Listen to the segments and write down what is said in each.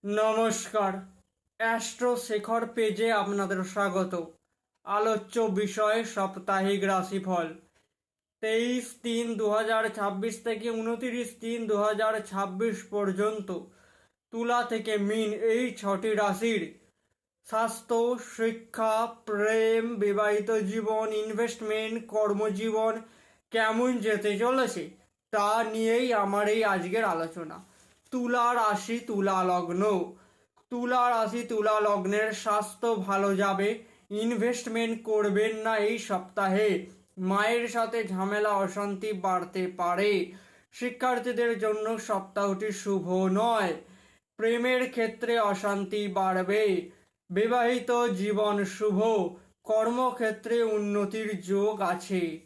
নমস্কার, অ্যাস্ট্রো শেখর পেজে আপনাদের স্বাগত। আলোচ্য বিষয় সাপ্তাহিক রাশিফল 23/3/2026 থেকে 29/3/2026 পর্যন্ত। তুলা থেকে মীন এই 6টি রাশির স্বাস্থ্য, শিক্ষা, প্রেম, বিবাহিত জীবন, ইনভেস্টমেন্ট, কর্মজীবন কেমন যেতে চলেছে তা নিয়েই আমার এই আজকের আলোচনা। তুলা রাশি, তুলা লগ্ন। তুলা রাশি, তুলা লগ্নের স্বাস্থ্য ভালো যাবে। ইনভেস্টমেন্ট করবেন না এই সপ্তাহে। মায়ের সাথে ঝামেলা অশান্তি বাড়তে পারে। শিক্ষার্থীদের জন্য সপ্তাহটি শুভ নয়। প্রেমের ক্ষেত্রে অশান্তি বাড়বে। বিবাহিত জীবন শুভ। কর্মক্ষেত্রে উন্নতির যোগ আছে।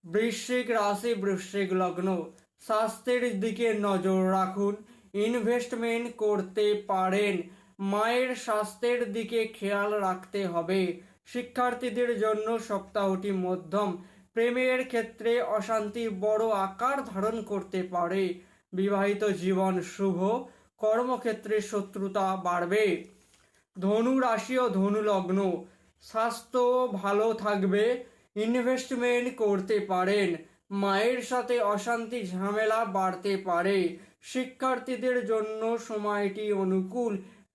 বৃশ্চিক রাশি, বৃশ্চিক লগ্ন। স্বাস্থ্যের দিকে নজর রাখুন। ইনভেস্টমেন্ট করতে পারেন। মায়ের স্বাস্থ্যের দিকে খেয়াল রাখতে হবে। শিক্ষার্থীদের জন্য সপ্তাহটি মধ্যম। প্রেমের ক্ষেত্রে অশান্তি বড় আকার ধারণ করতে পারে। বিবাহিত জীবন শুভ। কর্মক্ষেত্রে শত্রুতা বাড়বে। ধনু রাশি ও ধনু লগ্ন। স্বাস্থ্য ভালো থাকবে। ইনভেস্টমেন্ট করতে পারেন। মায়ের সাথে অশান্তি ঝামেলা বাড়তে পারে। শিক্ষার্থীদের জন্য সময়টি অনুকূল।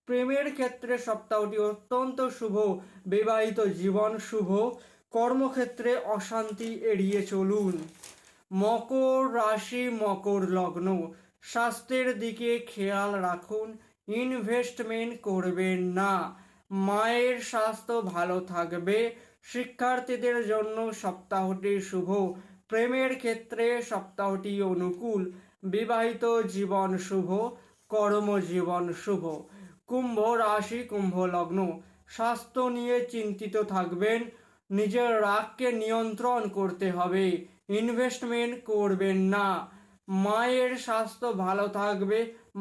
প্রেমের ক্ষেত্রে সপ্তাহটি অত্যন্ত শুভ। বিবাহিত জীবন শুভ। কর্মক্ষেত্রে অশান্তি এড়িয়ে চলুন। মকর রাশি, মকর লগ্ন। স্বাস্থ্যের দিকে খেয়াল রাখুন। ইনভেস্টমেন্ট করবেন না। মায়ের স্বাস্থ্য ভালো থাকবে। শিক্ষার্থীদের জন্য সপ্তাহটি শুভ। প্রেমের ক্ষেত্রে সপ্তাহটি অনুকূল। বিবাহিত জীবন শুভ। কর্মজীবন শুভ। কুম্ভ রাশি, কুম্ভ লগ্ন। স্বাস্থ্য নিয়ে চিন্তিত থাকবেন। নিজের রাগকে নিয়ন্ত্রণ করতে হবে। ইনভেস্টমেন্ট করবেন না। মায়ের স্বাস্থ্য ভালো থাকবে।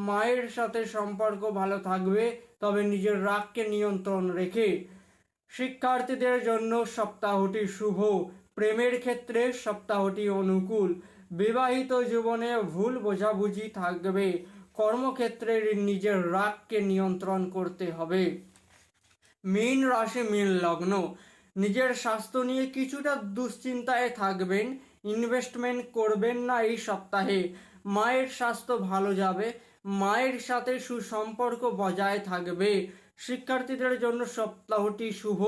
মায়ের সাথে সম্পর্ক ভালো থাকবে, তবে নিজের রাগকে নিয়ন্ত্রণ রেখে। শিক্ষার্থীদের জন্য সপ্তাহটি শুভ। প্রেমের ক্ষেত্রে সপ্তাহটি অনুকূল। বিবাহিত জীবনে ভুল বোঝাবুঝি থাকবে। কর্মক্ষেত্রে নিজের রাগকে নিয়ন্ত্রণ করতে হবে। মীন রাশি, মীন লগ্ন। নিজের স্বাস্থ্য নিয়ে কিছুটা দুশ্চিন্তায় থাকবেন। ইনভেস্টমেন্ট করবেন না এই সপ্তাহে। মায়ের স্বাস্থ্য ভালো যাবে। মায়ের সাথে সুসম্পর্ক বজায় থাকবে। শিক্ষার্থীদের জন্য সপ্তাহটি শুভ।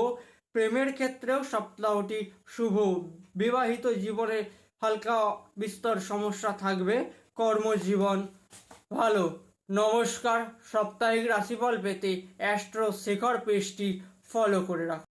প্রেমের ক্ষেত্রেও সপ্তাহটি শুভ। বিবাহিত জীবনে হালকা বিস্তর সমস্যা থাকবে। কর্মজীবন ভালো। নমস্কার। সাপ্তাহিক রাশিফল পেতে অ্যাস্ট্রো শেখর পেজটি ফলো করে রাখুন।